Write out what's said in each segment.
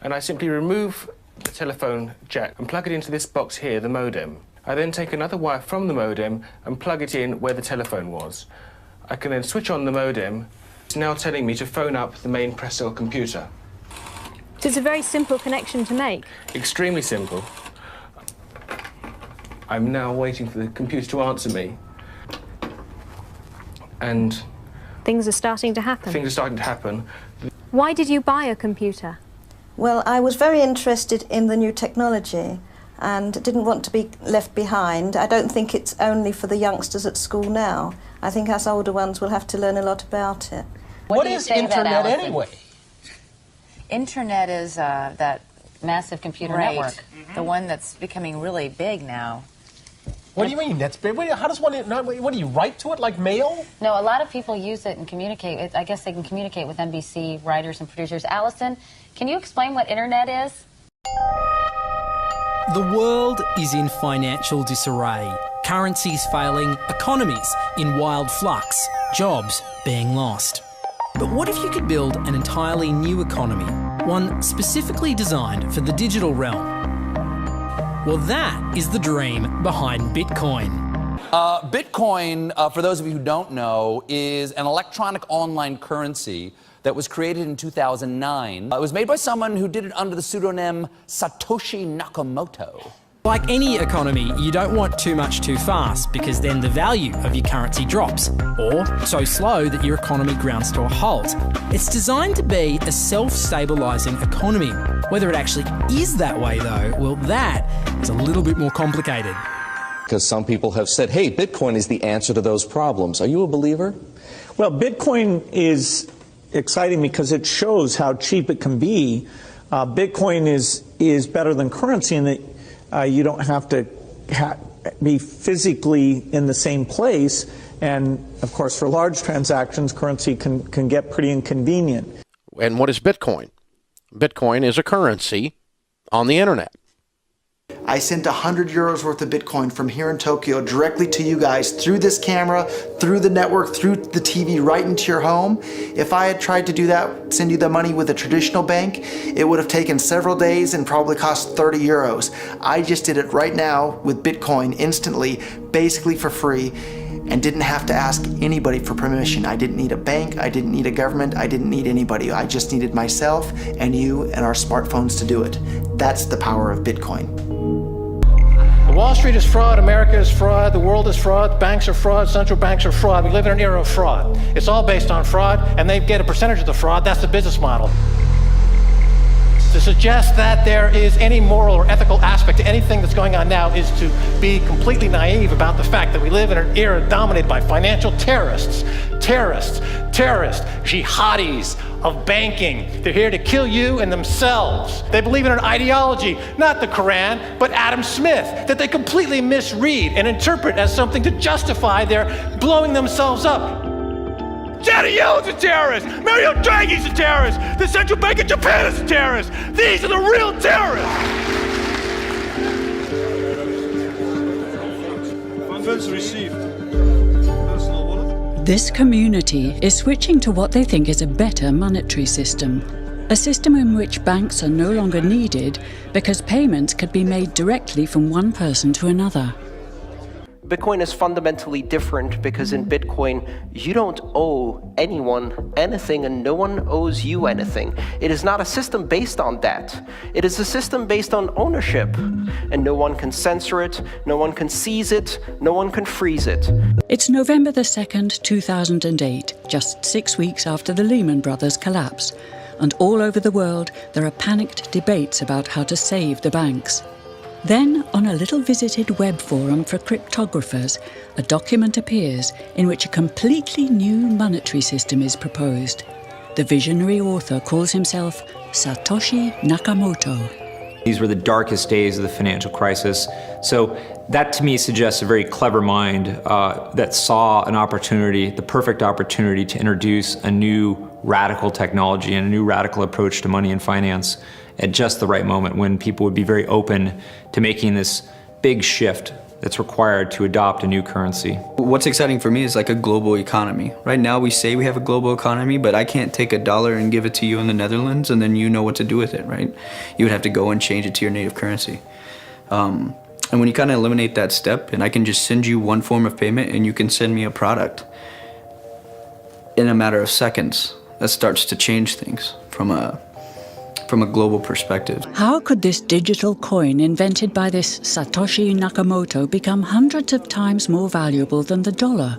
and I simply remove the telephone jack and plug it into this box here, the modem. I then take another wire from the modem and plug it in where the telephone was. I can then switch on the modem. It's now telling me to phone up the main press cell computer. So it's a very simple connection to make. Extremely simple. I'm now waiting for the computer to answer me. And things are starting to happen. Things are starting to happen. Why did you buy a computer? Well, I was very interested in the new technology and didn't want to be left behind. I don't think it's only for the youngsters at school now. I think us older ones will have to learn a lot about it. What is Internet anyway? Internet is that massive computer network, the one that's becoming really big now. What do you mean? That's big? How does one? What do you write to it like mail? No, a lot of people use it and communicate. I guess they can communicate with NBC writers and producers. Allison, can you explain what Internet is? The world is in financial disarray. Currencies failing, economies in wild flux, jobs being lost. But what if you could build an entirely new economy, one specifically designed for the digital realm? Well, that is the dream behind Bitcoin. Bitcoin, for those of you who don't know, is an electronic online currency that was created in 2009. It was made by someone who did it under the pseudonym Satoshi Nakamoto. Like any economy, you don't want too much too fast because then the value of your currency drops, or so slow that your economy grounds to a halt. It's designed to be a self-stabilising economy. Whether it actually is that way though, well, that is a little bit more complicated. Because some people have said, hey, Bitcoin is the answer to those problems. Are you a believer? Well, Bitcoin is exciting because it shows how cheap it can be. Bitcoin is better than currency in that you don't have to be physically in the same place. And, of course, for large transactions, currency can get pretty inconvenient. And what is Bitcoin? Bitcoin is a currency on the internet. I sent 100 euros worth of Bitcoin from here in Tokyo directly to you guys through this camera, through the network, through the TV, right into your home. If I had tried to do that, send you the money with a traditional bank, it would have taken several days and probably cost 30 euros. I just did it right now with Bitcoin instantly, basically for free, and didn't have to ask anybody for permission. I didn't need a bank, I didn't need a government, I didn't need anybody. I just needed myself and you and our smartphones to do it. That's the power of Bitcoin. Wall Street is fraud, America is fraud, the world is fraud, banks are fraud, central banks are fraud. We live in an era of fraud. It's all based on fraud, and they get a percentage of the fraud. That's the business model. To suggest that there is any moral or ethical aspect to anything that's going on now is to be completely naive about the fact that we live in an era dominated by financial terrorists, jihadis of banking. They're here to kill you and themselves. They believe in an ideology, not the Quran, but Adam Smith, that they completely misread and interpret as something to justify their blowing themselves up. Janet Yellen's a terrorist! Mario Draghi's a terrorist! The Central Bank of Japan is a terrorist! These are the real terrorists! Funds received. This community is switching to what they think is a better monetary system. A system in which banks are no longer needed because payments could be made directly from one person to another. Bitcoin is fundamentally different because in Bitcoin, you don't owe anyone anything and no one owes you anything. It is not a system based on debt. It is a system based on ownership. And no one can censor it, no one can seize it, no one can freeze it. It's November the 2nd, 2008, just 6 weeks after the Lehman Brothers collapse. And all over the world, there are panicked debates about how to save the banks. Then, on a little visited web forum for cryptographers, a document appears in which a completely new monetary system is proposed. The visionary author calls himself Satoshi Nakamoto. These were the darkest days of the financial crisis. So that to me suggests a very clever mind that saw an opportunity, the perfect opportunity to introduce a new radical technology and a new radical approach to money and finance at just the right moment when people would be very open to making this big shift that's required to adopt a new currency. What's exciting for me is like a global economy. Right now we say we have a global economy, but I can't take $1 and give it to you in the Netherlands and then you know what to do with it, right? You would have to go and change it to your native currency. And when you kind of eliminate that step and I can just send you one form of payment and you can send me a product in a matter of seconds, that starts to change things from a global perspective. How could this digital coin invented by this Satoshi Nakamoto become hundreds of times more valuable than the dollar?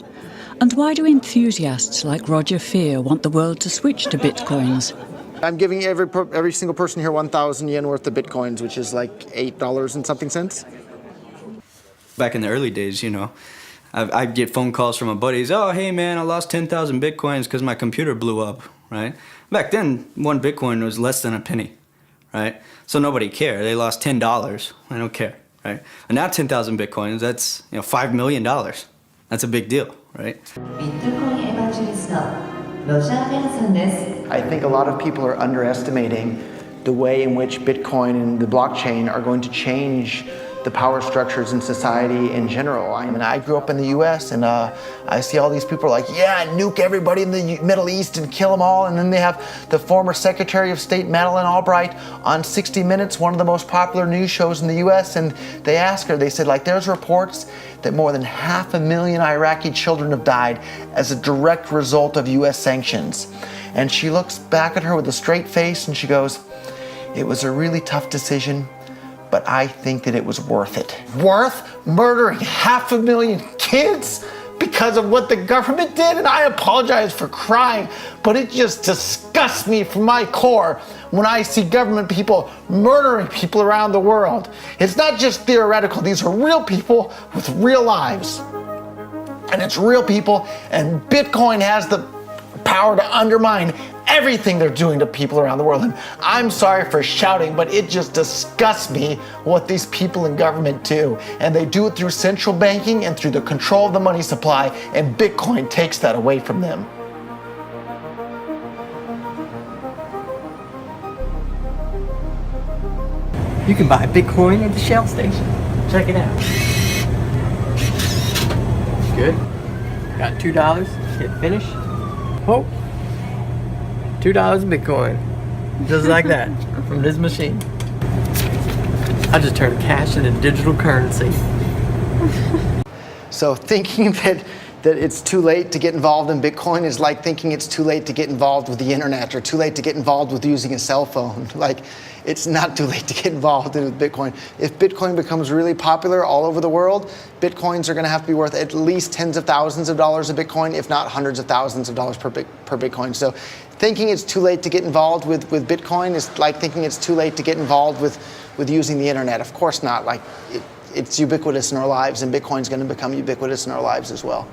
And why do enthusiasts like Roger Fear want the world to switch to bitcoins? I'm giving every single person here 1,000 yen worth of bitcoins, which is like $8 and something cents. Back in the early days, you know, I'd get phone calls from my buddies. Oh, hey man, I lost 10,000 bitcoins because my computer blew up, right? Back then, one bitcoin was less than a penny, right? So nobody cared. They lost $10. I don't care, right? And now 10,000 bitcoins, that's $5 million. That's a big deal, right? I think a lot of people are underestimating the way in which Bitcoin and the blockchain are going to change the power structures in society in general. I mean, I grew up in the US and I see all these people like, yeah, nuke everybody in the Middle East and kill them all. And then they have the former Secretary of State Madeleine Albright on 60 Minutes, one of the most popular news shows in the US. And they asked her, they said, like, there's reports that more than 500,000 Iraqi children have died as a direct result of US sanctions. And she looks back at her with a straight face and she goes, it was a really tough decision, but I think that it was worth it. Worth murdering 500,000 kids because of what the government did? And I apologize for crying, but it just disgusts me from my core when I see government people murdering people around the world. It's not just theoretical, these are real people with real lives. And it's real people, and Bitcoin has the power to undermine everything they're doing to people around the world. And I'm sorry for shouting, but it just disgusts me what these people in government do. And they do it through central banking and through the control of the money supply, and Bitcoin takes that away from them. You can buy Bitcoin at the Shell station. Check it out. Good. Got $2. Hit finish. Oh. $2 Bitcoin. Just like that. From this machine. I just turned cash into digital currency. So thinking that it's too late to get involved in Bitcoin is like thinking it's too late to get involved with the internet or too late to get involved with using a cell phone. Like, it's not too late to get involved in Bitcoin. If Bitcoin becomes really popular all over the world, Bitcoins are going to have to be worth at least tens of thousands of dollars a Bitcoin, if not hundreds of thousands of dollars per Bitcoin. So thinking it's too late to get involved with Bitcoin is like thinking it's too late to get involved with using the internet. Of course not. Like, it's ubiquitous in our lives, and Bitcoin's going to become ubiquitous in our lives as well.